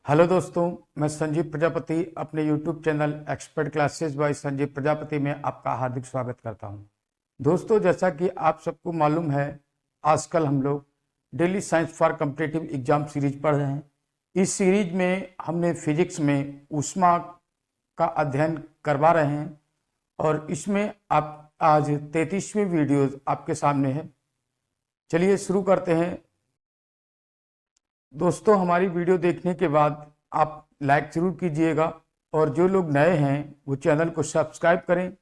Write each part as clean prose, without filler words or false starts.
Hello दोस्तों, मैं संजीव प्रजापति अपने YouTube channel expert classes bye Sanjeev Prajapati में आपका हार्दिक स्वागत करता हूं। दोस्तों, जैसा कि आप सबको मालूम है, आजकल हम लोग daily science for competitive exam series पढ़ रहे हैं। इस सीरीज में हमने फिजिक्स में ऊष्मा का अध्ययन करवा रहे हैं और इसमें आप आज 33वीं वीडियो आपके सामने है। चलिए शुरू करते हैं। दोस्तों, हमारी वीडियो देखने के बाद आप लाइक जरूर कीजिएगा और जो लोग नए हैं वो चैनल को सब्सक्राइब करें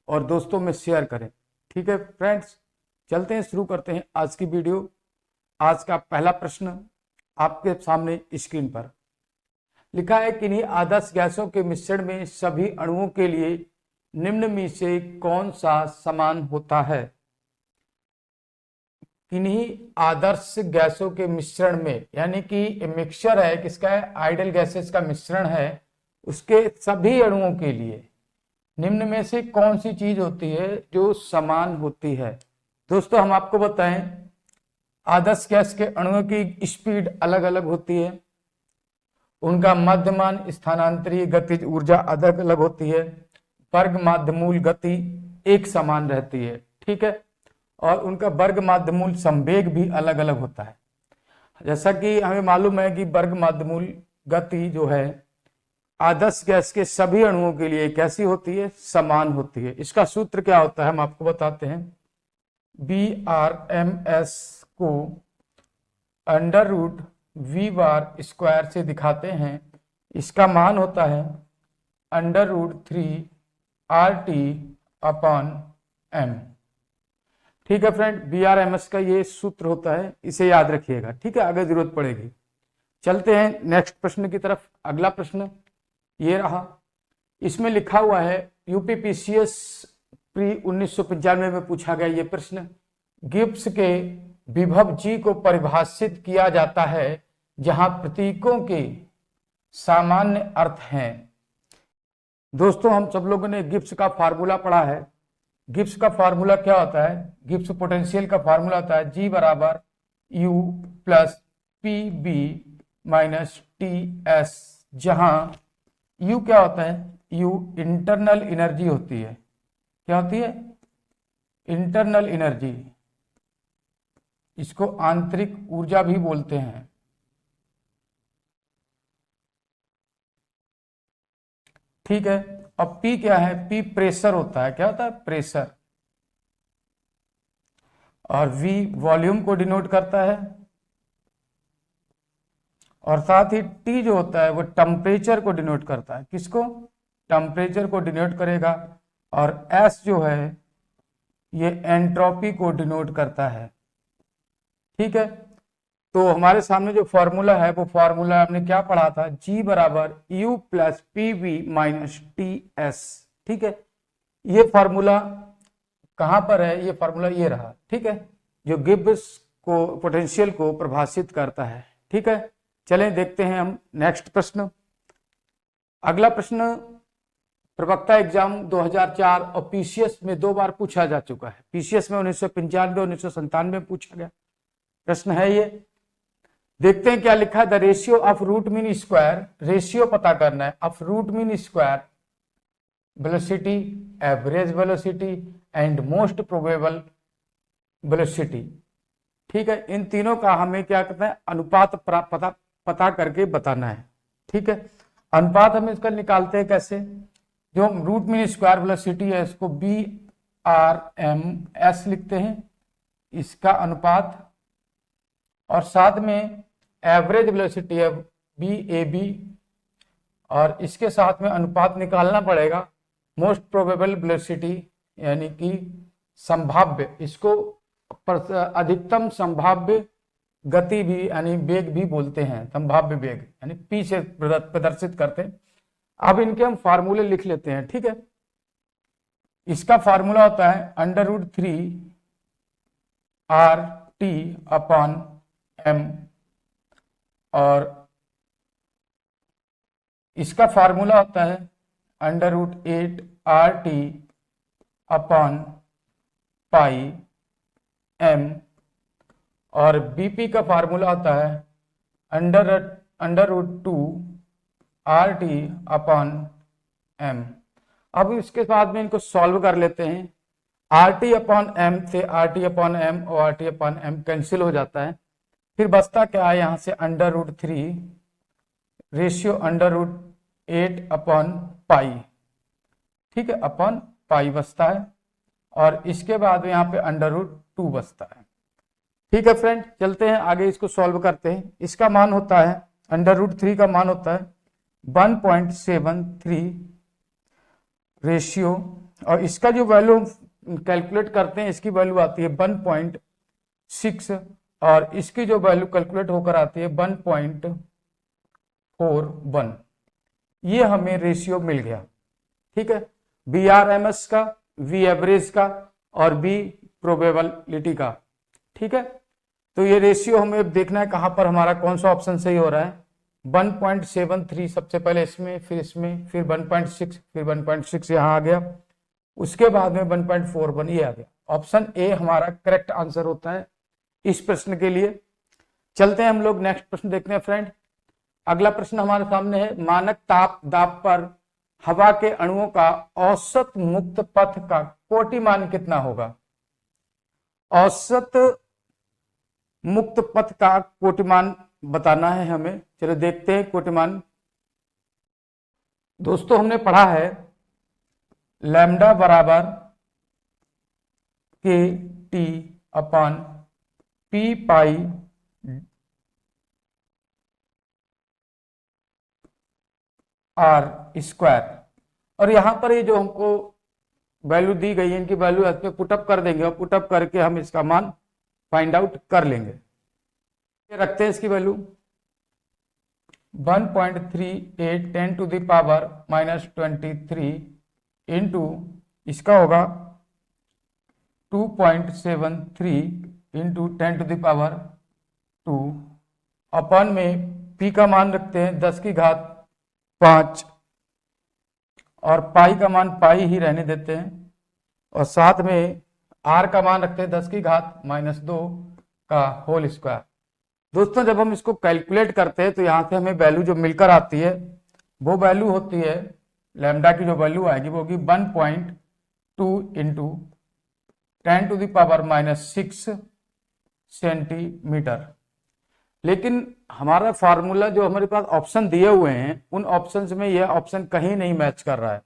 और दोस्तों में शेयर करें। ठीक है फ्रेंड्स, चलते हैं, शुरू करते हैं आज की वीडियो। आज का पहला प्रश्न आपके सामने स्क्रीन पर लिखा है, किन्हीं आदर्श गैसों के मिश्रण में सभी अणुओं के लिए निम्न में से कौन सा समान होता है। किन्हीं आदर्श गैसों के मिश्रण में, यानी कि मिक्सचर है, किसका है, आइडियल गैसेस का मिश्रण है, उसके सभी अणुओं के लिए निम्न में से कौन सी चीज होती है जो समान होती है। दोस्तों, हम आपको बताएं, आदर्श गैस के अणुओं की स्पीड अलग अलग होती है, उनका मध्यमान स्थानांतरीय गतिज ऊर्जा अलग अलग होती है, वर्ग माध्यमूल गति एक समान रहती है। ठीक है, और उनका वर्ग माध्यमूल संवेग भी अलग अलग होता है। जैसा कि हमें मालूम है कि वर्ग माध्यमूल गति जो है आदर्श गैस के सभी अणुओं के लिए कैसी होती है, समान होती है। इसका सूत्र क्या होता है हम आपको बताते हैं। BRMS को √V² से दिखाते हैं। इसका मान होता है √3RT/m। ठीक है फ्रेंड, BRMS का ये सूत्र होता है, इसे याद रखिएगा। ठीक है, अगर जरूरत पड़ेगी। चलते हैं नेक्स्ट प्रश्न की तरफ। अगला प्रश्न ये रहा, इसमें लिखा हुआ है, UPPCS प्री 1995 में पूछा गया ये प्रश्न। गिब्स के विभव G को परिभाषित किया जाता है जहां प्रतीकों के सामान्य अर्थ हैं। दोस्तों, हम सब लोगों ने गिब्स का फार्मूला पढ़ा है। गिब्स का फार्मूला क्या होता है, गिब्स पोटेंशियल का फार्मूला होता है G = U + PB - TS, जहां U क्या होता है, U इंटरनल एनर्जी होती है। क्या होती है, इंटरनल एनर्जी। इसको आंतरिक ऊर्जा भी बोलते हैं। ठीक है, अब P क्या है, P प्रेशर होता है। क्या होता है, प्रेशर। और V वॉल्यूम को डिनोट करता है, और साथ ही T जो होता है वो टेम्परेचर को डिनोट करता है। किसको, टेम्परेचर को डिनोट करेगा। और S जो है ये एंट्रोपी को डिनोट करता है। ठीक है, तो हमारे सामने जो फॉर्मूला है वो फॉर्मूला हमने क्या पढ़ा था, G = U + PV - TS। ठीक है, ये फॉर्मूला कहां पर है, ये फॉर्मूला ये रहा। ठीक है, जो गिब्स को पोटेंशियल को प्रभाषित करता है। ठीक है, चलें देखते हैं हम नेक्स्ट प्रश्न। अगला प्रश्न प्रवक्ता एग्जाम 2004 और PCS में 2 बार पूछा जा चुका है। PCS में 1995 और 1997 में पूछा गया प्रश्न है ये। देखते हैं क्या लिखा है, the ratio of root mean square, ratio पता करना है, of root mean square velocity, average velocity and most probable velocity. ठीक है, इन तीनों का हमें क्या कहते हैं, अनुपात पता करके बताना है। ठीक है, अनुपात हम इसका निकालते हैं कैसे, जो रूट मीन स्क्वायर वेलोसिटी है इसको BRMS लिखते हैं, इसका अनुपात, और साथ में एवरेज वेलोसिटी है BAB, और इसके साथ में अनुपात निकालना पड़ेगा मोस्ट प्रोबेबल वेलोसिटी, यानी कि संभाव्य, इसको अधिकतम संभाव्य गति भी यानी वेग भी बोलते हैं, संभाव्य वेग यानी P से प्रदर्शित करते हैं। अब इनके हम फार्मूले लिख लेते हैं। ठीक है, इसका फार्मूला होता है √3RT/m, और इसका फार्मूला होता है √8RT/πm, और BP का फार्मूला होता है √2 आर टी अपॉन एम। अब इसके बाद में इनको सॉल्व कर लेते हैं। आर टी अपॉन एम से आर टी अपॉन एम और R T upon M cancel हो जाता है। फिर बचता क्या है यहाँ से √3 रेशियो √8 अपॉन पाई, ठीक है, अपॉन पाई बचता है। और इसके बाद यहाँ पे √2 बचता है। ठीक है फ्रेंड, चलते हैं आगे, इसको सॉल्व करते हैं। इसका मान होता है √3 का मान होता है 1.73 रेशियो, और इसका जो वैल्यू कैलकुलेट करते हैं इसकी वैल्यू आती है 1.6, और इसकी जो वैल्यू कैलकुलेट होकर आती है 1.41। ये हमें रेशियो मिल गया। ठीक है, BRMS का, V एवरेज का और B प्रोबेबिलिटी का। ठीक है, तो ये रेशियो हमें देखना है कहां पर हमारा कौन सा ऑप्शन सही हो रहा है। 1.73 सबसे पहले इसमें, फिर इसमें, फिर 1.6, फिर 1.6 यहां आ गया, उसके बाद में 1.41 ये आ गया। ऑप्शन ए हमारा करेक्ट आंसर होता है इस प्रश्न के लिए। चलते हैं हम लोग नेक्स्ट प्रश्न देखते हैं फ्रेंड। अगला प्रश्न हमारे सामने है, मानक ताप दाब पर हवा के अणुओं का औसत मुक्त पथ का कोटिमान कितना होगा। औसत मुक्त पथ का कोटिमान बताना है हमें। चलो देखते हैं कोटिमान। दोस्तों हमने पढ़ा है लैम्डा बराबर KT अपॉन P पाई R स्क्वायर, और यहां पर ये जो हमको वैल्यू दी गई है इनकी वैल्यू इस पे पुटअप कर देंगे और पुटअप करके हम इसका मान फाइंड आउट कर लेंगे। ये रखते हैं इसकी वैल्यू 1.38 10⁻⁻23 इंटू इसका होगा 2.73 इंटू 10⁻² अपन में P का मान रखते हैं 10⁵5 और पाई का मान पाई ही रहने देते हैं, और साथ में R का मान रखते हैं 10⁻² का होल स्क्वायर। दोस्तों जब हम इसको कैलकुलेट करते हैं तो यहाँ से हमें वैल्यू जो मिलकर आती है वो वैल्यू होती है, लैम्डा की जो वैल्यू आएगी वो होगी 1.2 इंटू 10⁻⁻6 सेंटीमीटर। लेकिन हमारा फार्मूला जो हमारे पास ऑप्शन दिए हुए हैं उन ऑप्शंस में यह ऑप्शन कहीं नहीं मैच कर रहा है।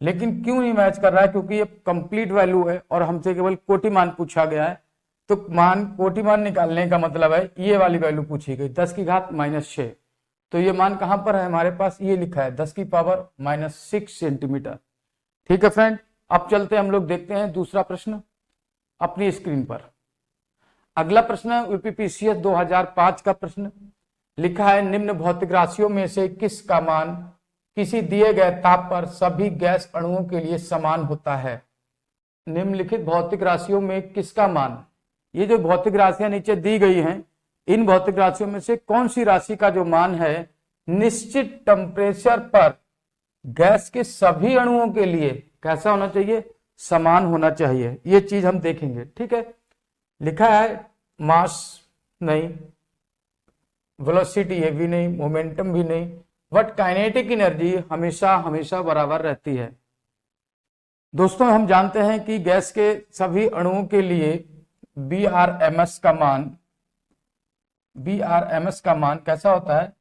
लेकिन क्यों नहीं मैच कर रहा है, क्योंकि ये कंप्लीट वैल्यू है और हमसे केवल कोटि मान पूछा गया है। तो कोटि मान निकालने का मतलब है ये वाली वैल्यू पूछी गई 10⁻⁻6। तो ये मान कहां पर है हमारे पास, ये लिखा है 10⁻⁻6 सेंटीमीटर। ठीक है फ्रेंड, अब चलते हैं हम लोग देखते हैं दूसरा प्रश्न अपनी स्क्रीन पर। अगला प्रश्न है यूपीपीसीएस 2005 का प्रश्न। लिखा है निम्न भौतिक राशियों में से किस का मान किसी दिए गए ताप पर सभी गैस अणुओं के लिए समान होता है। निम्नलिखित भौतिक राशियों में किसका मान, ये जो भौतिक राशियां नीचे दी गई हैं इन भौतिक राशियों में से कौन सी राशि का जो मान है निश्चित टेम्परेचर पर गैस के सभी अणुओं के लिए कैसा होना चाहिए, समान होना चाहिए। ये चीज हम देखेंगे। ठीक है, लिखा है मास नहीं, वेलोसिटी है भी नहीं, मोमेंटम भी नहीं, बट काइनेटिक एनर्जी हमेशा हमेशा बराबर रहती है। दोस्तों हम जानते हैं कि गैस के सभी अणुओं के लिए BRMS का मान कैसा होता है,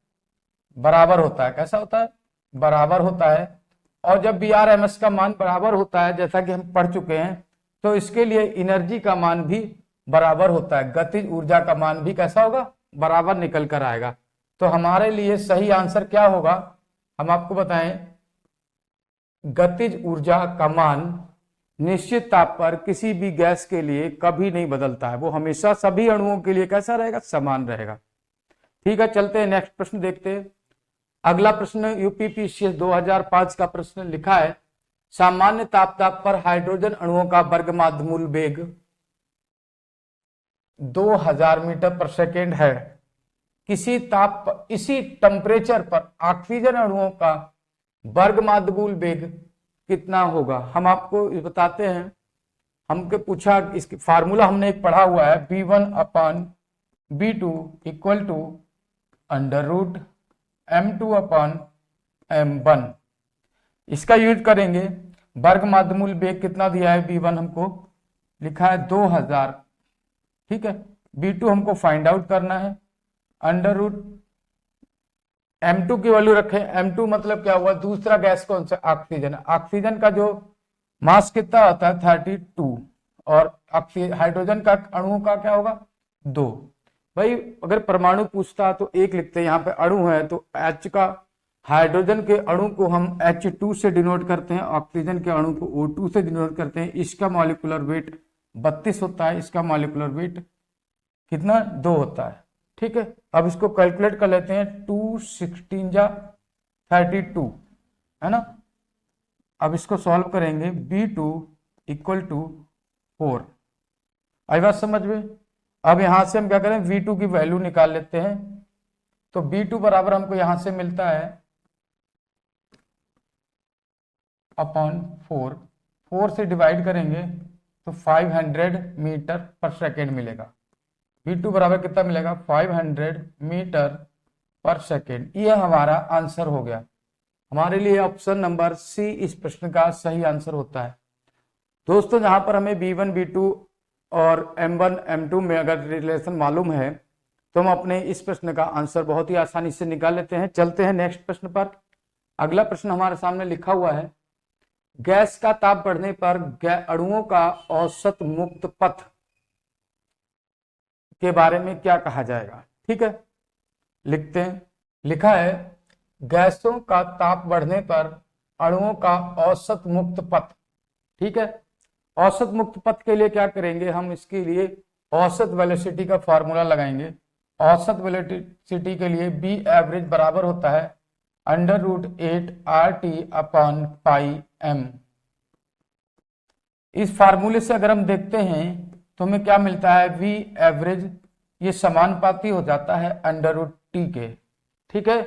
बराबर होता है। कैसा होता है, बराबर होता है। और जब BRMS का मान बराबर होता है, जैसा कि हम पढ़ चुके हैं, तो इसके लिए एनर्जी का मान भी बराबर होता है। गतिज ऊर्जा का मान भी कैसा होगा, बराबर निकल कर आएगा। तो हमारे लिए सही आंसर क्या होगा, हम आपको बताएं, गतिज ऊर्जा का मान निश्चित ताप पर किसी भी गैस के लिए कभी नहीं बदलता है, वो हमेशा सभी अणुओं के लिए कैसा रहेगा, समान रहेगा। ठीक है, चलते हैं नेक्स्ट प्रश्न देखते हैं। अगला प्रश्न यूपीपीसीएस 2005 का प्रश्न। लिखा है सामान्य ताप पर हाइड्रोजन अणुओं का वर्गमूल वेग 2000 मीटर पर सेकेंड है। इसी टेम्परेचर पर ऑक्सीजन अणुओं का वर्गमूल वेग कितना होगा। हम आपको बताते हैं, हमको पूछा, इसकी फार्मूला हमने एक पढ़ा हुआ है V1/B2 = √m2/m m1। इसका यूज करेंगे, वर्ग माध्यमूल वेग कितना दिया है, v1 हमको लिखा है 2000, ठीक है। v2 हमको फाइंड आउट करना है, अंडर रूट m2 की वैल्यू रखें। m2 मतलब क्या हुआ, दूसरा गैस कौन सा, ऑक्सीजन। ऑक्सीजन का जो मास कितना होता है 32, और हाइड्रोजन का अणुओं का क्या होगा 2। भाई अगर परमाणु पूछता तो एक लिखते हैं, यहाँ पे अणु है तो H का, हाइड्रोजन के अणु को हम H2 से डिनोट करते हैं, ऑक्सीजन के अणु को O2 से डिनोट करते हैं। इसका मॉलिक्यूलर वेट 32 होता है, इसका मॉलिक्यूलर वेट कितना 2 होता है, ठीक है। अब इसको कैलकुलेट कर लेते हैं, 2 16 जा 32 है ना। अब इसको सॉल्व करेंगे, B2 इक्वल टू 4। आई बात समझ में। अब यहां से हम क्या करें, V2 की वैल्यू निकाल लेते हैं। तो B2 बराबर हमको यहां से मिलता है अपॉन 4, 4 से डिवाइड करेंगे तो 500 मीटर पर सेकेंड मिलेगा। V2 बराबर कितना मिलेगा, 500 मीटर पर सेकेंड। ये हमारा आंसर हो गया। हमारे लिए ऑप्शन नंबर सी इस प्रश्न का सही आंसर होता है। दोस्तों जहां पर हमें B1 B2 और M1 M2 में अगर रिलेशन मालूम है तो हम अपने इस प्रश्न का आंसर बहुत ही आसानी से निकाल लेते हैं। चलते हैं नेक्स्ट प्रश्न पर। अगला प्रश्न हमारे सामने लिखा हुआ है, गैस का ताप बढ़ने पर अणुओं का औसत मुक्त पथ के बारे में क्या कहा जाएगा, ठीक है। लिखते हैं, लिखा है गैसों का ताप बढ़ने पर अणुओं का औसत मुक्त पथ, ठीक है। औसत मुक्त पथ के लिए क्या करेंगे, हम इसके लिए औसत वेलोसिटी का फॉर्मूला लगाएंगे। औसत वेलोसिटी के लिए बी एवरेज बराबर होता है under root 8 RT upon pi m। इस फार्मूले से अगर हम देखते हैं तो हमें क्या मिलता है, वी एवरेज ये समानुपाती हो जाता है अंडर रूट टी के, ठीक है।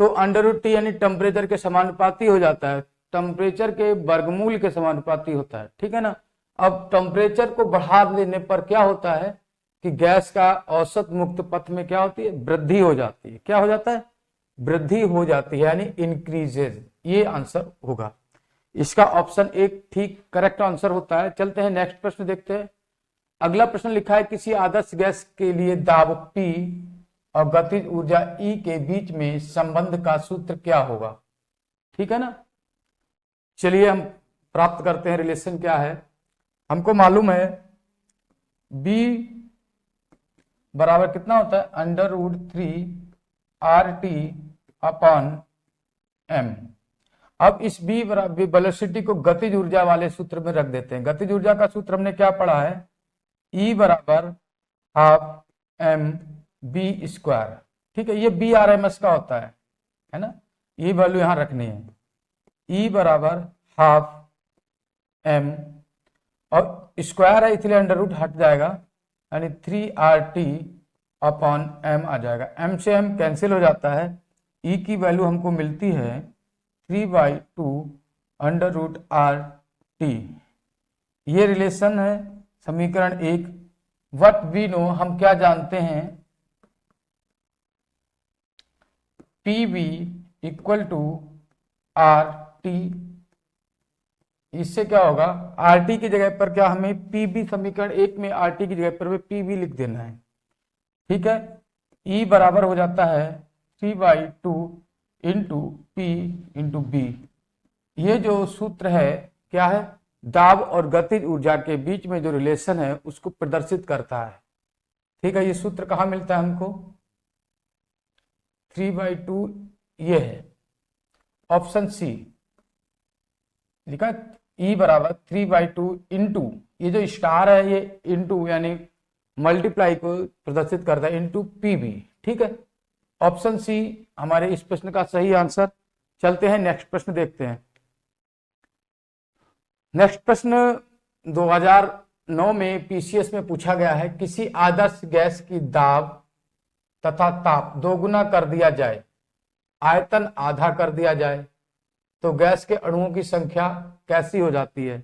तो अंडर रूट टी यानी टेम्परेचर के समानुपाती हो जाता है, टेम्परेचर के वर्गमूल के समानुपाती होता है, ठीक है ना। अब टेम्परेचर को बढ़ा देने पर क्या होता है कि गैस का औसत मुक्त पथ में क्या होती है, वृद्धि हो जाती है। क्या हो जाता है, वृद्धि हो जाती है, यानी इंक्रीजेज। ये आंसर होगा इसका, ऑप्शन एक ठीक करेक्ट आंसर होता है। चलते हैं नेक्स्ट प्रश्न देखते हैं। अगला प्रश्न लिखा है, किसी आदर्श गैस के लिए दाब P और गतिज ऊर्जा E के बीच में संबंध का सूत्र क्या होगा, ठीक है ना। चलिए हम प्राप्त करते हैं, रिलेशन क्या है। हमको मालूम है B बराबर कितना होता है, under root 3 RT upon m। अब इस B बराबर वेलोसिटी को गतिज ऊर्जा वाले सूत्र में रख देते हैं। गतिज ऊर्जा का सूत्र हमने क्या पढ़ा है, E बराबर हाफ m B स्क्वायर, ठीक है। ये BRMS का होता है ना, ये वैल्यू यहां रखनी है। E बराबर हाफ m और स्क्वायर है इसलिए अंडर रूट हट जाएगा, यानी 3RT अपॉन m आ जाएगा। m से m कैंसिल हो जाता है, E की वैल्यू हमको मिलती है 3/2 अंडर रूट RT। ये रिलेशन है समीकरण 1। व्हाट वी नो, हम क्या जानते हैं, PV इक्वल टू RT। इससे क्या होगा, RT की जगह पर क्या हमें PV, समीकरण 1 में RT की जगह पर हमें PV लिख देना है, ठीक है। E बराबर हो जाता है 3/2 इंटू P इंटू B। ये जो सूत्र है क्या है, दाब और गतिज ऊर्जा के बीच में जो रिलेशन है उसको प्रदर्शित करता है, ठीक है। ये सूत्र कहाँ मिलता है हमको, 3/2 ये है, ऑप्शन सी लिखा। E बराबर 3/2 इंटू, ये जो स्टार है ये इंटू यानी मल्टीप्लाई को प्रदर्शित करता है, इंटू PV, ठीक है। ऑप्शन सी हमारे इस प्रश्न का सही आंसर। चलते हैं नेक्स्ट प्रश्न देखते हैं। नेक्स्ट प्रश्न 2009 में PCS में पूछा गया है, किसी आदर्श गैस की दाब तथा ताप दोगुना कर दिया जाए, आयतन आधा कर दिया जाए तो गैस के अणुओं की संख्या कैसी हो जाती है।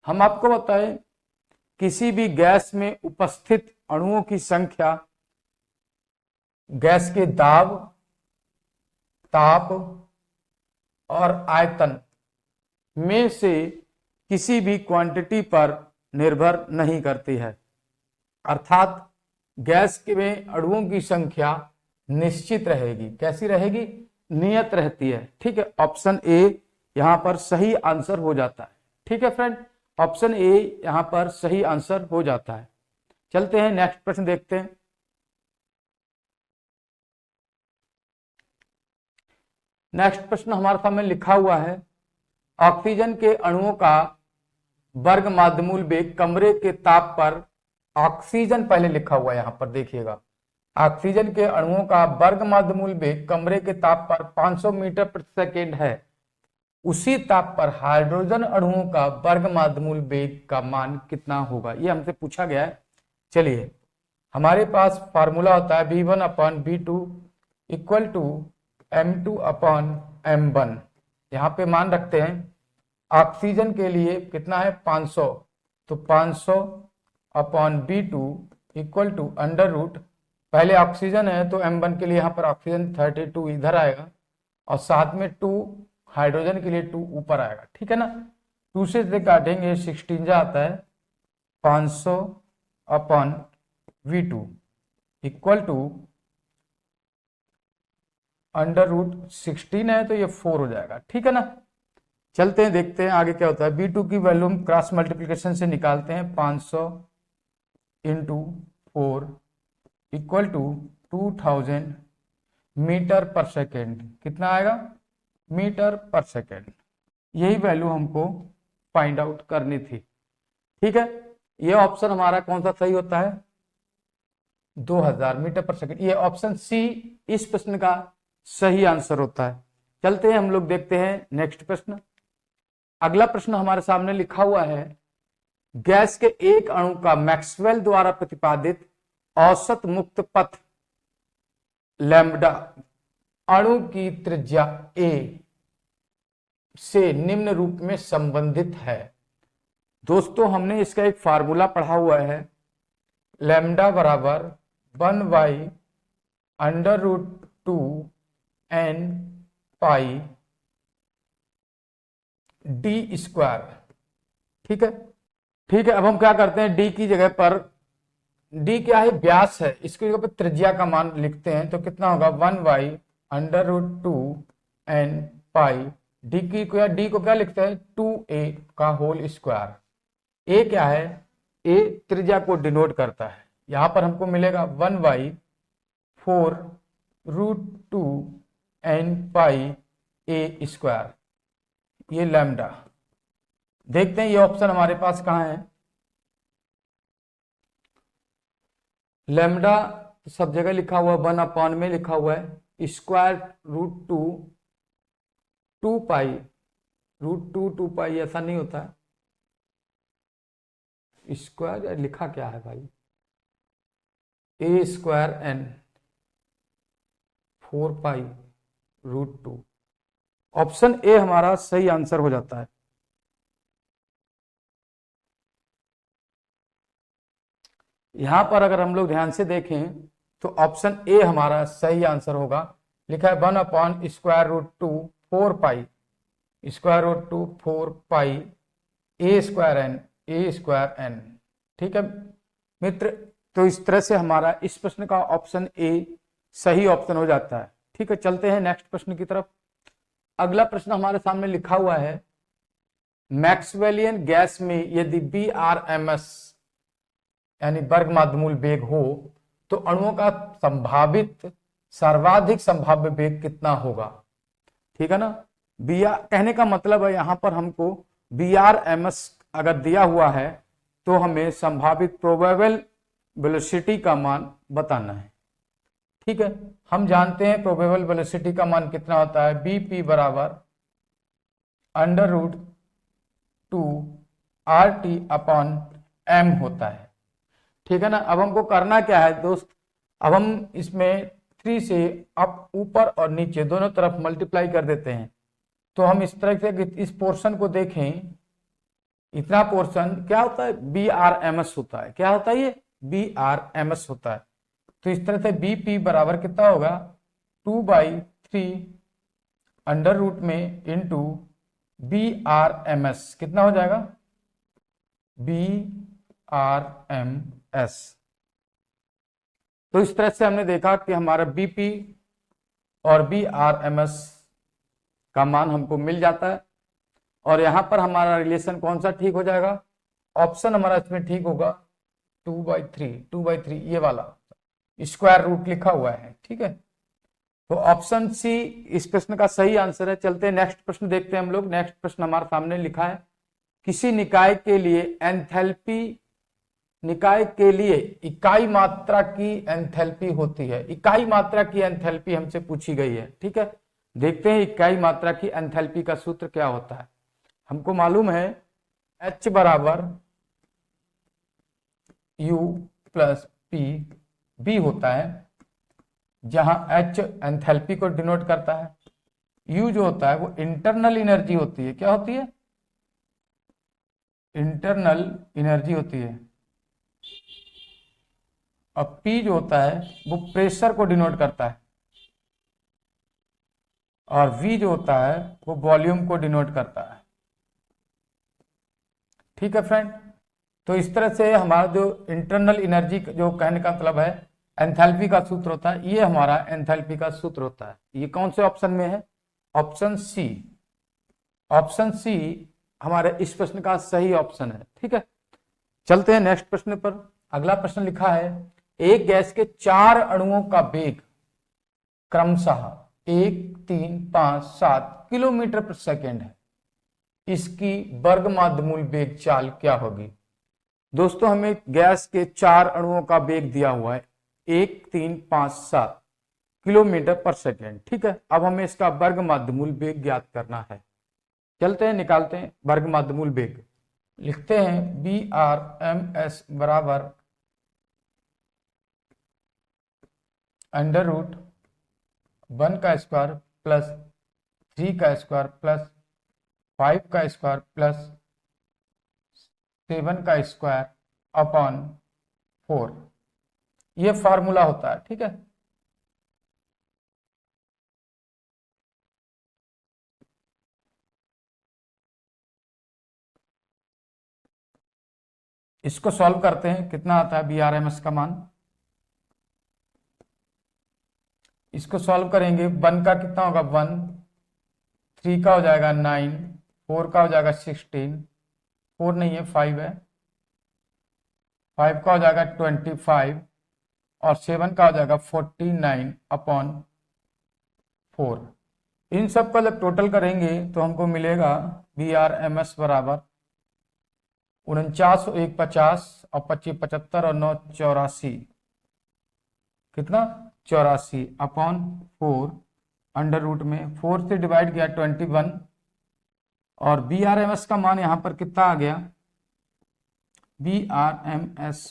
हम आपको बताएं, किसी भी गैस में उपस्थित अणुओं की संख्या गैस के दाब, ताप और आयतन में से किसी भी क्वांटिटी पर निर्भर नहीं करती है, अर्थात गैस के में अणुओं की संख्या निश्चित रहेगी। कैसी रहेगी? नियत रहती है। ठीक है, ऑप्शन ए यहां पर सही आंसर हो जाता है। ठीक है फ्रेंड, ऑप्शन ए यहां पर सही आंसर हो जाता है। चलते हैं नेक्स्ट प्रश्न देखते हैं। नेक्स्ट प्रश्न हमारे सामने लिखा हुआ है, ऑक्सीजन के अणुओं का वर्ग माध्यमूल वेग कमरे के ताप पर, ऑक्सीजन पहले लिखा हुआ है यहां पर देखिएगा, ऑक्सीजन के अणुओं का वर्ग माध्यमूल वेग कमरे के ताप पर 500 मीटर प्रति सेकेंड है, उसी ताप पर हाइड्रोजन अणुओं का वर्ग माध्यमूल वेग का मान कितना होगा? ये हमसे पूछा गया है। चलिए, हमारे पास फार्मूला होता है V1/V2 इक्वल टू M2/M1। यहाँ पे मान रखते हैं ऑक्सीजन के लिए कितना है 500, तो 500/V2 equal to under root, पहले ऑक्सीजन है तो M1 के लिए यहाँ पर ऑक्सीजन 32 इधर आएगा और साथ में 2 हाइड्रोजन के लिए 2 ऊपर आएगा। ठीक है ना, 2 से काटेंगे 16 जा आता है 500/V2 equal to under root 16 है तो ये 4 हो जाएगा। ठीक है ना, चलते हैं देखते हैं आगे क्या होता है। V2 की वैल्यू हम क्रॉस मल्टीप्लिकेशन से निकालते हैं, 500 इंटू 4 इक्वल टू 2000 मीटर पर सेकेंड। कितना आएगा? मीटर पर सेकेंड। यही वैल्यू हमको फाइंड आउट करनी थी। ठीक है, ये ऑप्शन हमारा कौन सा सही होता है? 2000 मीटर पर सेकेंड। ये ऑप्शन सी इस प्रश्न का सही आंसर होता है। चलते हैं हम लोग देखते हैं नेक्स्ट प्रश्न। अगला प्रश्न हमारे सामने लिखा हुआ है, गैस के एक अणु का मैक्सवेल द्वारा प्रतिपादित औसत मुक्त पथ लैम्ब्डा अणु की त्रिज्या a से निम्न रूप में संबंधित है। दोस्तों, हमने इसका एक फार्मूला पढ़ा हुआ है, लैम्ब्डा बराबर 1/√2n पाई डी स्क्वायर। ठीक है, ठीक है। अब हम क्या करते हैं, डी की जगह पर, डी क्या है? व्यास है, इसकी जगह पर त्रिज्या का मान लिखते हैं तो कितना होगा? 1/√2n पाई डी की, डी को क्या लिखते हैं? 2a का होल स्क्वायर। ए क्या है? ए त्रिज्या को डिनोट करता है। यहां पर हमको मिलेगा 1/4√2n पाई ए स्क्वायर, ये लैम्डा। देखते हैं ये ऑप्शन हमारे पास कहां है। लैम्डा सब जगह लिखा हुआ, 1/, में लिखा हुआ है, स्क्वायर√2 2 पाई, √2 2 पाई ऐसा नहीं होता है, स्क्वायर लिखा क्या है भाई? a²n 4 पाई√2। ऑप्शन ए हमारा सही आंसर हो जाता है। यहां पर अगर हम लोग ध्यान से देखें तो ऑप्शन ए हमारा सही आंसर होगा। लिखा है 1/√2 4 पाई, √2 4 पाई a²n। ठीक है मित्र, तो इस तरह से हमारा इस प्रश्न का ऑप्शन ए सही ऑप्शन हो जाता है। ठीक है, चलते हैं नेक्स्ट प्रश्न की तरफ। अगला प्रश्न हमारे सामने लिखा हुआ है, मैक्सवेलियन गैस में यदि BRMS यानी वर्ग माध्यमूल वेग हो तो अणुओं का संभावित सर्वाधिक संभाव्य वेग कितना होगा? ठीक है ना, कहने का मतलब है यहां पर हमको BRMS अगर दिया हुआ है तो हमें संभावित प्रोबेबल वेलोसिटी का मान बताना है। ठीक है, हम जानते हैं प्रोबेबल वेलोसिटी का मान कितना होता है, BP बराबर √2RT/m होता है। ठीक है ना, अब हमको करना क्या है दोस्त, अब हम इसमें 3 से अप, ऊपर और नीचे दोनों तरफ मल्टीप्लाई कर देते हैं। तो हम इस तरह से इस पोर्शन को देखें, इतना पोर्शन क्या होता है? BRMS होता है। क्या होता है ये? BRMS होता है। तो इस तरह से BP बराबर कितना होगा? 2/3 अंडर रूट में इंटू BRMS, कितना हो जाएगा BRMS। तो इस तरह से हमने देखा कि हमारा BP और BRMS का मान हमको मिल जाता है, और यहां पर हमारा रिलेशन कौन सा ठीक हो जाएगा, ऑप्शन हमारा इसमें ठीक होगा 2/3 ये वाला स्क्वायर रूट लिखा हुआ है, ठीक है। तो ऑप्शन सी इस प्रश्न का सही आंसर है। चलते हैं नेक्स्ट प्रश्न देखते हैं हम लोग। नेक्स्ट प्रश्न हमारे सामने लिखा है, किसी निकाय के लिए एंथैल्पी, निकाय के लिए इकाई मात्रा की एंथैल्पी होती है। इकाई मात्रा की एंथैल्पी हमसे पूछी गई है, ठीक है। देखते हैं इकाई मात्रा की एंथैल्पी का सूत्र क्या होता है। हमको मालूम है H बराबर U प्लस P B होता है, जहां H एंथैल्पी को डिनोट करता है, U जो होता है वो इंटरनल एनर्जी होती है। क्या होती है, इंटरनल एनर्जी होती है, और P जो होता है वो प्रेशर को डिनोट करता है, और V जो होता है वो वॉल्यूम को डिनोट करता है, ठीक है फ्रेंड। तो इस तरह से हमारा जो इंटरनल एनर्जी जो कहने का मतलब है एंथैल्पी का सूत्र होता है, ये हमारा एंथैल्पी का सूत्र होता है। ये कौन से ऑप्शन में है, ऑप्शन सी। ऑप्शन सी हमारे इस प्रश्न का सही ऑप्शन है, ठीक है। चलते हैं नेक्स्ट प्रश्न पर। अगला प्रश्न लिखा है, एक गैस के 4 अणुओं का वेग क्रमशः 1, 3, 5, 7 किलोमीटर प्रति सेकेंड है, इसकी वर्ग माध्यमूल वेग चाल क्या होगी। दोस्तों हमें गैस के 4 अणुओं का वेग दिया हुआ है 1, 3, 5, 7 किलोमीटर पर सेकेंड, ठीक है। अब हमें इसका वर्ग माध्यमूल वेग ज्ञात करना है। चलते हैं निकालते हैं वर्ग माध्यमूल वेग। लिखते हैं BRMS बराबर अंडर रूट 1 का स्क्वायर प्लस 3 का स्क्वायर प्लस 5 का स्क्वायर प्लस 7 का स्क्वायर अपॉन 4, ये फार्मूला होता है, ठीक है। इसको सॉल्व करते हैं, कितना आता है BRMS का मान। इसको सॉल्व करेंगे, 1 का कितना होगा 1, 3 का हो जाएगा 9, 4 का हो जाएगा 16, 4 नहीं है 5 है, 5 का हो जाएगा 25, और 7 का हो जाएगा 49 अपॉन 4। इन सब का जब टोटल करेंगे तो हमको मिलेगा BRMS बराबर 49, 1 50 और 25 75 और 9 84, कितना 84 अपॉन 4 अंडर रूट में 4 से डिवाइड किया 21, और BRMS का मान यहां पर कितना आ गया, BRMS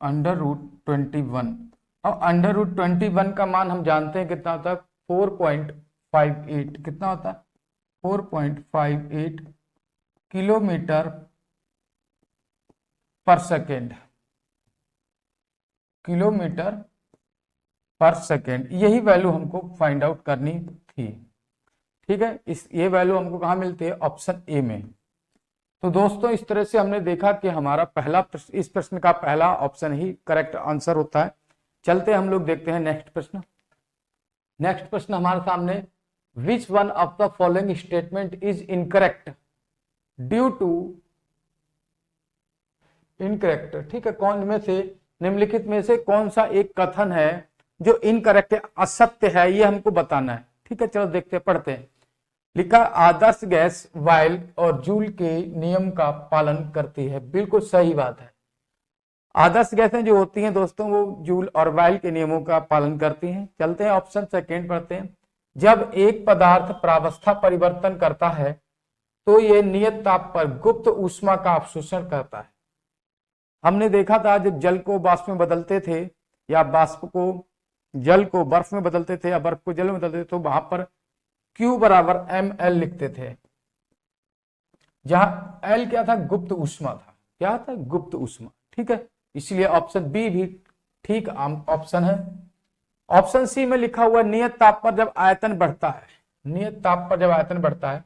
अंडर रूट 21, और अंडर रूट 21 का मान हम जानते हैं कितना होता है 4.58, कितना होता है 4.58 किलोमीटर पर सेकेंड, किलोमीटर पर सेकेंड। यही वैल्यू हमको फाइंड आउट करनी थी, ठीक है। ये वैल्यू हमको कहाँ मिलती है, ऑप्शन ए में। तो दोस्तों इस तरह से हमने देखा कि हमारा पहला प्रश्न, इस प्रश्न का पहला ऑप्शन ही करेक्ट आंसर होता है। चलते हम लोग देखते हैं नेक्स्ट प्रश्न। नेक्स्ट प्रश्न हमारे सामने, which one of the following statement is incorrect due to incorrect, ठीक है। कौन में से, निम्नलिखित में से कौन सा एक कथन है जो इनकरेक्ट है, असत्य है, ये हमको बताना है, ठीक है। चलो देखते पढ़ते हैं। लिखा, आदर्श गैस वाइल और जूल के नियम का पालन करती है। बिल्कुल सही बात है। आदर्श गैसें जो होती हैं दोस्तों वो जूल और वाइल के नियमों का पालन करती हैं। चलते हैं ऑप्शन सेकेंड पढ़ते हैं। जब एक पदार्थ प्रावस्था परिवर्तन करता है तो ये नियत ताप पर गुप्त ऊष्मा का अवशोषण करता है। हमने देखा था जब जल को वाष्प में बदलते थे, या वाष्प को जल को बर्फ में बदलते थे, या बर्फ को जल में बदलते थे, तो वहां पर Q बराबर ml लिखते थे, जहां L क्या था, गुप्त ऊष्मा था। क्या था, गुप्त ऊष्मा, ठीक है। इसलिए ऑप्शन बी भी ठीक ऑप्शन है। ऑप्शन सी में लिखा हुआ, नियत ताप पर जब आयतन बढ़ता है, नियत ताप पर जब आयतन बढ़ता है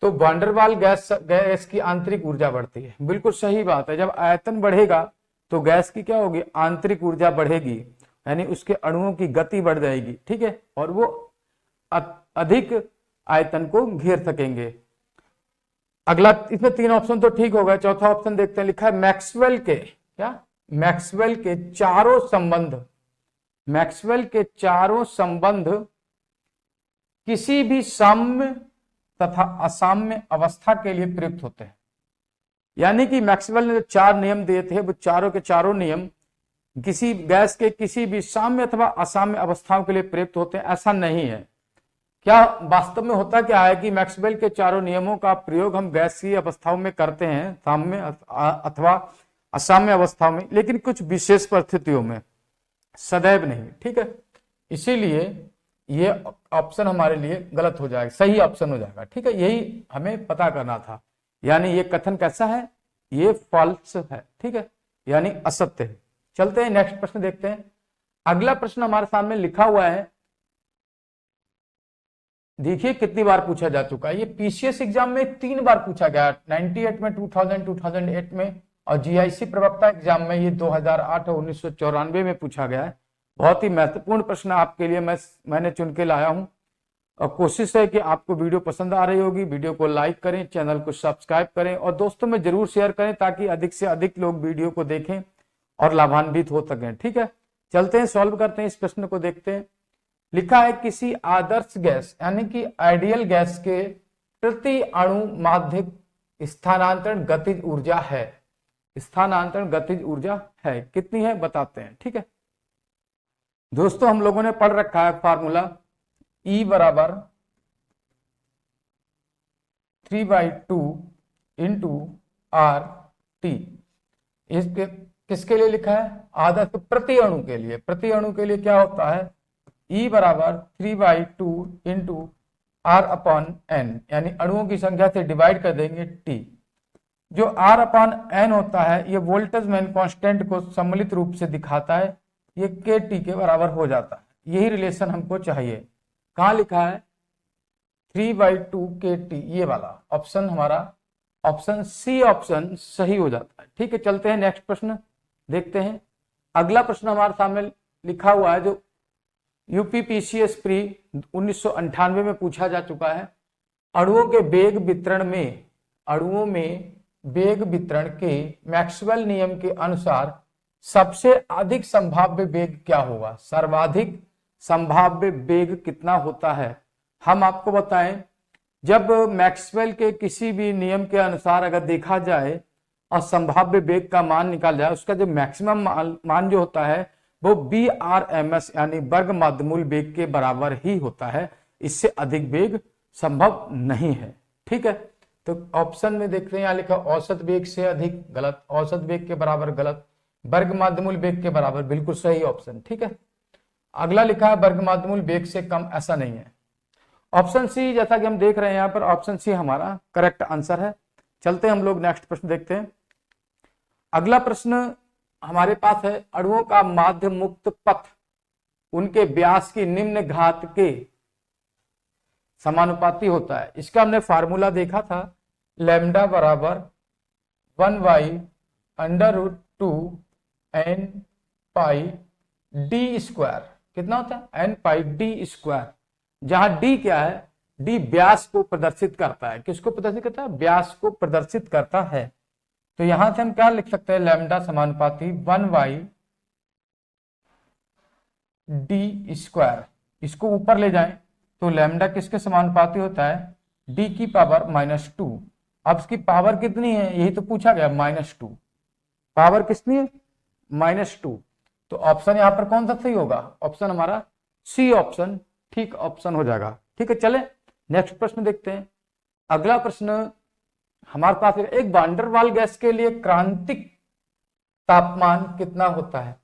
तो वांडरवाल गैस की आंतरिक ऊर्जा बढ़ती है। बिल्कुल सही बात है, जब आयतन बढ़ेगा तो गैस की क्या होगी, आंतरिक ऊर्जा बढ़ेगी, यानी उसके अणुओं की गति बढ़ जाएगी, ठीक है, और वो अधिक आयतन को घेर सकेंगे। अगला, इसमें 3 ऑप्शन तो ठीक हो गए, चौथा ऑप्शन देखते हैं। लिखा है मैक्सवेल के, क्या, मैक्सवेल के चारों संबंध, मैक्सवेल के चारों संबंध किसी भी साम्य तथा असाम्य अवस्था के लिए प्रयुक्त होते हैं। यानी कि मैक्सवेल ने जो 4 नियम दिए थे वो चारों के चारों नियम किसी गैस के किसी भी साम्य अथवा असाम्य अवस्थाओं के लिए प्रयुक्त होते हैं, ऐसा नहीं है। क्या वास्तव में होता क्या है कि मैक्सवेल के चारों नियमों का प्रयोग हम गैसीय अवस्थाओं में करते हैं, साम्य अथवा असाम्य अवस्थाओं में, लेकिन कुछ विशेष परिस्थितियों में, सदैव नहीं, ठीक है। इसीलिए ये ऑप्शन हमारे लिए गलत हो जाएगा, सही ऑप्शन हो जाएगा, ठीक है, यही हमें पता करना था। यानी ये कथन कैसा है, ये फॉल्स है, ठीक है, यानी असत्य है। चलते हैं नेक्स्ट प्रश्न देखते हैं। अगला प्रश्न हमारे सामने लिखा हुआ है, देखिए कितनी बार पूछा जा चुका है, ये पीसीएस एग्जाम में 3 बार पूछा गया, 98 में, 2008 में, और जीआईसी प्रवक्ता एग्जाम में ये 2008 और 1994 में पूछा गया है। बहुत ही महत्वपूर्ण प्रश्न आपके लिए मैंने चुन के लाया हूं, और कोशिश है कि आपको वीडियो पसंद आ रही होगी। वीडियो को लाइक करें, चैनल को सब्सक्राइब करें और दोस्तों में जरूर शेयर करें ताकि अधिक से अधिक लोग वीडियो को देखें और लाभान्वित हो सकें, ठीक है। चलते हैं, सॉल्व करते हैं, इस प्रश्न को देखते हैं। लिखा है किसी आदर्श गैस यानी कि आइडियल गैस के प्रति अणु माध्यिक स्थानांतरण गतिज ऊर्जा है, स्थानांतरण गतिज ऊर्जा है, कितनी है बताते हैं, ठीक है। दोस्तों हम लोगों ने पढ़ रखा है फॉर्मूला, E बराबर 3/2 इंटू आर टी। इसके किसके लिए लिखा है, आदर्श प्रति अणु के लिए। प्रति अणु के लिए क्या होता है, E बराबर 3/2 इंटू आर अपॉन एन, यानी अणुओं की संख्या से डिवाइड कर देंगे टी। जो आर अपॉन एन होता है ये वोल्टेज मैन कांस्टेंट को सम्मिलित रूप से दिखाता है, ये के टी के बराबर हो जाता है। यही रिलेशन हमको चाहिए। कहाँ लिखा है, 3/2 के टी, ये वाला ऑप्शन हमारा ऑप्शन सी ऑप्शन सही हो जाता है, ठीक है। चलते हैं नेक्स्ट प्रश्न देखते हैं। अगला प्रश्न हमारे सामने लिखा हुआ है जो यूपी पीसीएस प्री 1998 में पूछा जा चुका है। अणुओं के वेग वितरण में, अणुओं में वेग वितरण के मैक्सवेल नियम के अनुसार सबसे अधिक संभाव्य वेग क्या होगा, सर्वाधिक संभाव्य वेग कितना होता है। हम आपको बताएं, जब मैक्सवेल के किसी भी नियम के अनुसार अगर देखा जाए और संभाव्य वेग का मान निकाल जाए, उसका जो मैक्सिमम मान जो होता है वो BRMS यानी वर्ग माध्यमूल वेग के बराबर ही होता है, इससे अधिक वेग संभव नहीं है, ठीक है। तो ऑप्शन में देखते हैं, यहाँ लिखा औसत वेग से अधिक, गलत, औसत वेग के बराबर गलत, वर्ग माध्यमूल वेग के बराबर बिल्कुल सही ऑप्शन, ठीक है। अगला लिखा है वर्ग माध्यमूल वेग से कम, ऐसा नहीं है। ऑप्शन सी, जैसा कि हम देख रहे हैं यहाँ पर ऑप्शन सी हमारा करेक्ट आंसर है। चलते हैं हम लोग नेक्स्ट प्रश्न देखते हैं। अगला प्रश्न हमारे पास है, अणुओं का माध्य मुक्त पथ उनके व्यास की निम्न घात के समानुपाती होता है। इसका हमने फार्मूला देखा था, लैम्डा बराबर 1/√2 n पाई डी स्क्वायर, कितना होता है, n पाई डी स्क्वायर, जहां d क्या है, d व्यास को प्रदर्शित करता है। किसको प्रदर्शित करता है, व्यास को प्रदर्शित करता है। तो यहां से हम क्या लिख सकते हैं, लैम्डा समानुपाती 1/d स्क्वायर, इसको ऊपर ले जाएं तो लैम्डा किसके समानुपाती होता है, d की पावर -2। अब इसकी पावर कितनी है, यही तो पूछा गया, -2, पावर कितनी है, -2। तो ऑप्शन यहां पर कौन सा सही होगा, ऑप्शन हमारा सी ऑप्शन ठीक ऑप्शन हो जाएगा, ठीक है। चले नेक्स्ट प्रश्न देखते हैं। अगला प्रश्न हमारे पास एक वान डेर वाल गैस के लिए क्रांतिक तापमान कितना होता है।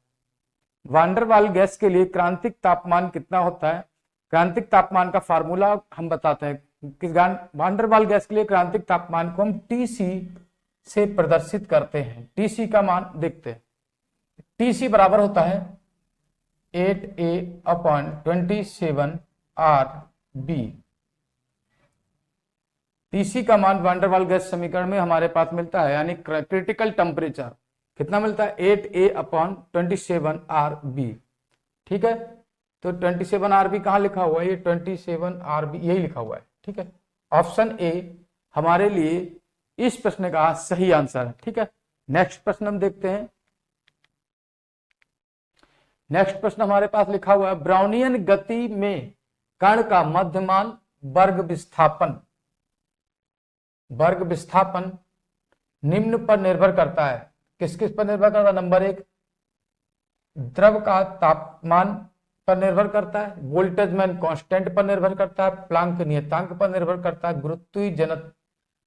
वान डेर वाल गैस के लिए क्रांतिक तापमान कितना होता है। क्रांतिक तापमान का फार्मूला हम बताते हैं। वान डेर वाल गैस के लिए क्रांतिक तापमान को हम टीसी से प्रदर्शित करते हैं। टीसी का मान देखते हैं, टीसी बराबर होता है 8a/27 RB, टीसी का मान वान डेर वाल गैस समीकरण में हमारे पास मिलता है, यानी क्रिटिकल टेम्परेचर कितना मिलता है 8a/27 ठीक है। तो 27 कहाँ लिखा हुआ है, ये 27 यही लिखा हुआ है, ठीक है। ऑप्शन ए हमारे लिए इस प्रश्न का सही आंसर है, ठीक है। नेक्स्ट प्रश्न हम देखते हैं। नेक्स्ट प्रश्न हमारे पास लिखा हुआ है, ब्राउनियन गति में कण का मध्यमान वर्ग विस्थापन निम्न पर निर्भर करता है। किस किस पर निर्भर करता है? नंबर 1 द्रव का तापमान पर निर्भर करता है, वोल्टेजमैन कांस्टेंट पर निर्भर करता है, प्लांक नियतांक पर निर्भर करता है, गुरुत्वाकर्षण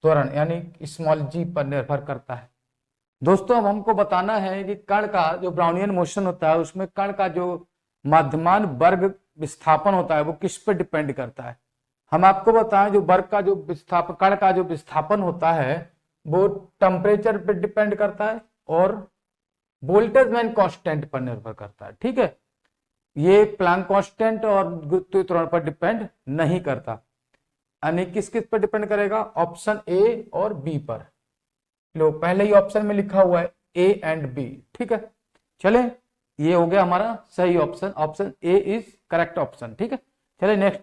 त्वरण यानी स्मॉल जी पर निर्भर करता है। दोस्तों अब हमको बताना है कि कण का जो ब्राउनियन मोशन होता है उसमें कण का जो मध्यमान वर्ग विस्थापन होता है वो किस पर डिपेंड करता है। हम आपको बताएं जो वर्ग का जो विस्थापन, कण का जो विस्थापन होता है वो टेम्परेचर पर डिपेंड करता है और वोल्टेजमैन कांस्टेंट पर निर्भर करता है, ठीक है। ये प्लांक कांस्टेंट और गुरुत्वाकर्षण त्वरण पर डिपेंड नहीं करता। यानी किस किस पर डिपेंड करेगा? ऑप्शन ए और बी पर। लो पहले ही ऑप्शन में लिखा हुआ है ए एंड बी, ठीक है। चले ये हो गया हमारा सही option, option A is correct option, ठीक है। चले नेक्स्ट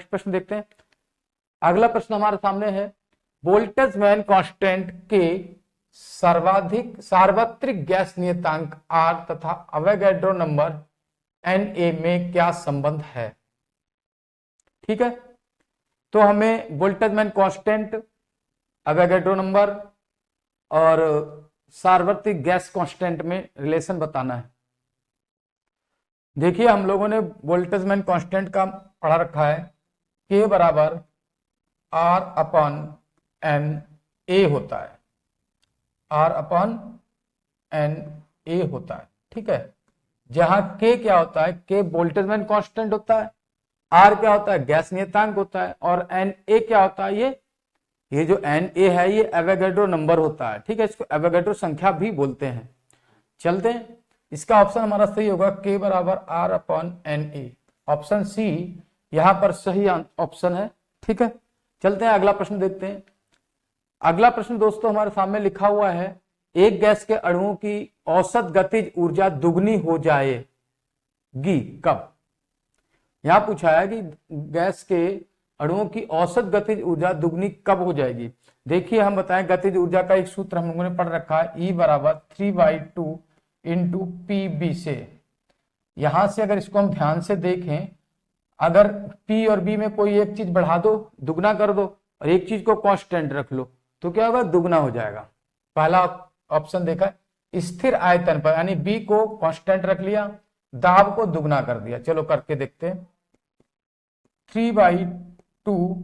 प्रश्न देखते हैं। अगला प्रश्न हमारे सामने है, बोल्ट्जमैन कांस्टेंट के सार्वत्रिक गैस नियतांक आर तथा अवोगाड्रो नंबर Na में क्या संबंध है? ठीक है, तो हमें बोल्ट्जमैन कांस्टेंट, अवोगाड्रो नंबर और सार्वत्रिक गैस कांस्टेंट में रिलेशन बताना है। देखिए हम लोगों ने बोल्ट्जमैन कांस्टेंट का पढ़ा रखा है, K बराबर R/NA होता है, R/NA होता है, ठीक है। जहां K क्या होता है? K बोल्ट्जमैन कांस्टेंट होता है, R क्या होता है? गैस नियतांक होता है, और Na क्या होता है? ये जो Na है ये एवोगाड्रो नंबर होता है, ठीक है। इसको एवोगाड्रो संख्या भी बोलते हैं। चलते हैं, इसका ऑप्शन हमारा सही होगा K बराबर R/Na। ऑप्शन सी यहां पर सही ऑप्शन है, ठीक है। चलते हैं अगला प्रश्न देखते हैं। अगला प्रश्न दोस्तों हमारे सामने लिखा हुआ है, एक गैस के अणुओं की औसत गतिज ऊर्जा दुगनी हो जाएगी कब? यहां पूछा है कि गैस के अणुओं की औसत गतिज ऊर्जा दुगनी कब हो जाएगी। देखिए हम बताएं, गतिज ऊर्जा का एक सूत्र हम लोगों ने पढ़ रखा है, E बराबर 3/2 इंटू PB से। यहां से अगर इसको हम ध्यान से देखें, अगर P और B में कोई एक चीज बढ़ा दो, दुगना कर दो, और एक चीज को कांस्टेंट रख लो, तो क्या होगा? दुगना हो जाएगा। पहला ऑप्शन देखा, स्थिर आयतन पर, यानी B को कांस्टेंट रख लिया, दाब को दुगना कर दिया। चलो करके देखते हैं। 3/2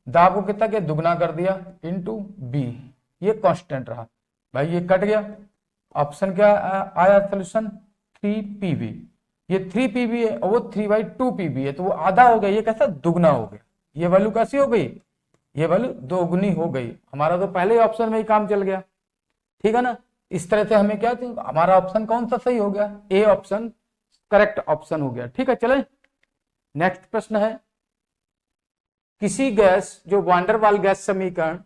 दाब को कितना किया? दुगना कर दिया, इंटू B, ये कांस्टेंट रहा भाई, ये कट गया। ऑप्शन क्या आया सोल्यूशन? 3PB। ये 3PB है और वो 3/2PB है, तो वो आधा हो गया, ये कैसा? दुगना हो गया। ये वैल्यू कैसी हो गई? ये वैल्यू दोगुनी हो गई। हमारा तो पहले ऑप्शन में ही काम चल गया, ठीक है ना। इस तरह से हमें क्या थी, हमारा ऑप्शन कौन सा सही हो गया? ए ऑप्शन करेक्ट ऑप्शन हो गया, ठीक है। चले नेक्स्ट प्रश्न है, किसी गैस जो वान डेर वाल गैस समीकरण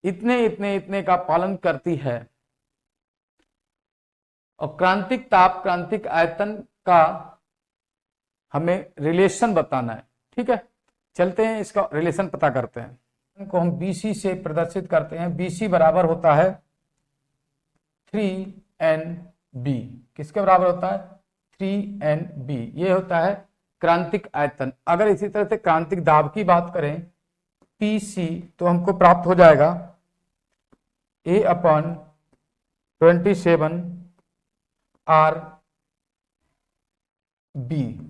इतने का पालन करती है और क्रांतिक ताप क्रांतिक आयतन का हमें रिलेशन बताना है, ठीक है। चलते हैं इसका रिलेशन पता करते हैं। इनको हम BC से प्रदर्शित करते हैं। BC बराबर होता है 3NB। किसके बराबर होता है? 3NB। ये होता है क्रांतिक आयतन। अगर इसी तरह से क्रांतिक दाब की बात करें PC, तो हमको प्राप्त हो जाएगा A/27RB।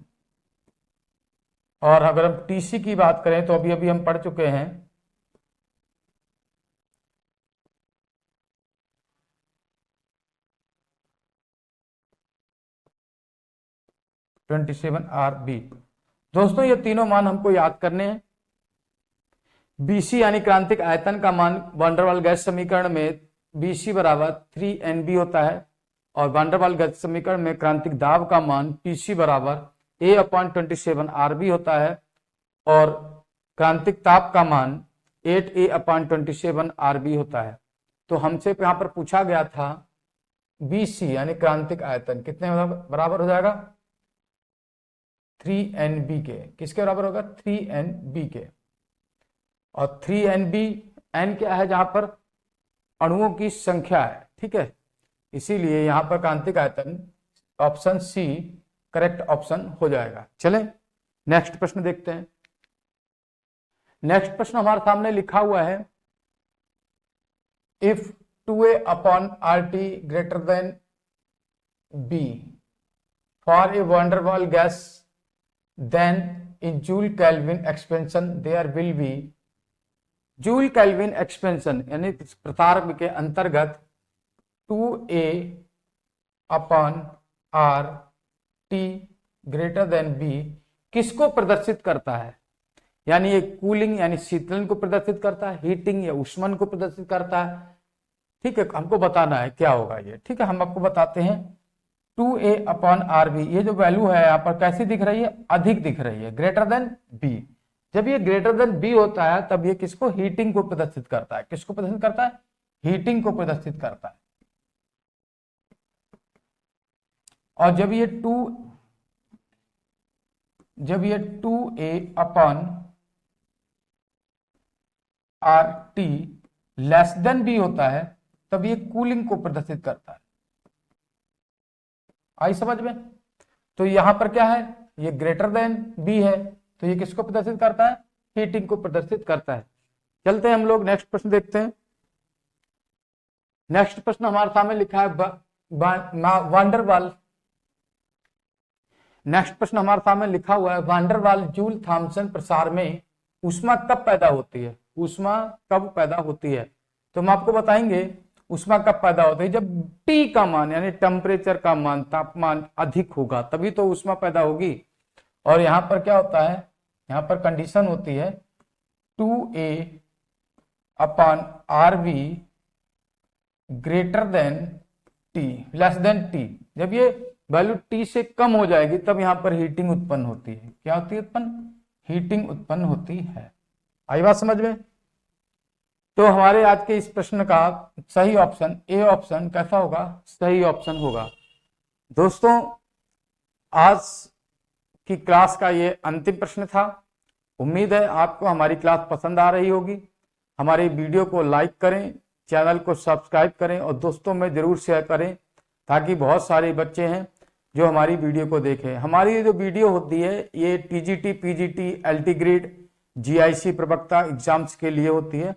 और अगर हम TC की बात करें तो अभी अभी हम पढ़ चुके हैं 27RB। दोस्तों ये तीनों मान हमको याद करने हैं। BC यानी क्रांतिक आयतन का मान वान डेर वाल गैस समीकरण में BC बराबर 3NB होता है, और वान डेर वाल गैस समीकरण में क्रांतिक दाब का मान PC बराबर A/27RB होता है, और क्रांतिक ताप का मान 8A/27 RB होता है। तो हमसे यहाँ पर पूछा गया था BC यानी क्रांतिक आयतन कितने बराबर हो जाएगा, 3NB के। किसके बराबर होगा, 3NB के। और 3NB, N क्या है, जहां पर अणुओं की संख्या है, ठीक है, इसीलिए यहां पर क्रांतिक आयतन ऑप्शन सी करेक्ट ऑप्शन हो जाएगा। चले नेक्स्ट प्रश्न देखते हैं। नेक्स्ट प्रश्न हमारे सामने लिखा हुआ है, if 2A/RT greater than B for a van der Waals gas, then in Joule Kelvin expansion there will be joule kelvin expansion यानी प्रसार के अंतर्गत 2A/RT ग्रेटर देन B किसको प्रदर्शित करता है, यानी ये कूलिंग यानी शीतलन को प्रदर्शित करता है, हीटिंग या ऊष्मन को प्रदर्शित करता है। ठीक है, हमको बताना है क्या होगा ये। ठीक है, हम आपको बताते हैं 2A/RB, ये जो वैल्यू है यहाँ पर कैसी दिख रही है, अधिक दिख रही है, ग्रेटर देन B। जब ये ग्रेटर देन B होता है तब ये किसको, हीटिंग को प्रदर्शित करता है। किसको प्रदर्शित करता है, हीटिंग को प्रदर्शित करता है। और जब ये 2A/RT लेस देन B होता है तब ये कूलिंग को प्रदर्शित करता है। आई समझ में। तो यहां पर क्या है, ये ग्रेटर देन B है तो ये किसको प्रदर्शित करता है, हीटिंग को प्रदर्शित करता है। चलते हैं हम लोग नेक्स्ट प्रश्न देखते हैं। नेक्स्ट प्रश्न हमारे सामने लिखा है वान डेर वाल्स। नेक्स्ट प्रश्न हमारे सामने लिखा हुआ है, van der Waals joule Thompson प्रसार में ऊष्मा कब पैदा होती है, ऊष्मा कब पैदा होती है। तो हम आपको बताएंगे ऊष्मा कब पैदा होती है, जब T का मान यानी टेम्परेचर का मान, तापमान अधिक होगा तभी तो ऊष्मा पैदा होगी। और यहां पर क्या होता है, यहां पर कंडीशन होती है 2A/RB greater than T less than T। जब ये वैल्यू T से कम हो जाएगी तब यहां पर हीटिंग उत्पन्न होती है। क्या होती है उत्पन्न, हीटिंग उत्पन्न होती है। आई बात समझ में। तो हमारे आज के इस प्रश्न का सही ऑप्शन ए ऑप्शन कैसा होगा, सही ऑप्शन होगा। दोस्तों आज की क्लास का ये अंतिम प्रश्न था। उम्मीद है आपको हमारी क्लास पसंद आ रही होगी। हमारी वीडियो को लाइक करें, चैनल को सब्सक्राइब करें और दोस्तों में जरूर शेयर करें ताकि बहुत सारे बच्चे हैं जो हमारी वीडियो को देखें। हमारी जो वीडियो होती है ये TGT, PGT, LT grade, GIC प्रवक्ता एग्जाम्स के लिए होती है।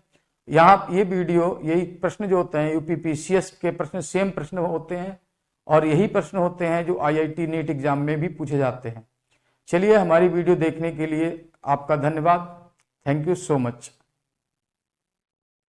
यहाँ ये वीडियो, यही प्रश्न जो होते हैं UPPCS के प्रश्न, सेम प्रश्न होते हैं और यही प्रश्न होते हैं जो IIT नीट एग्जाम में भी पूछे जाते हैं। चलिए, हमारी वीडियो देखने के लिए आपका धन्यवाद। Thank you so much.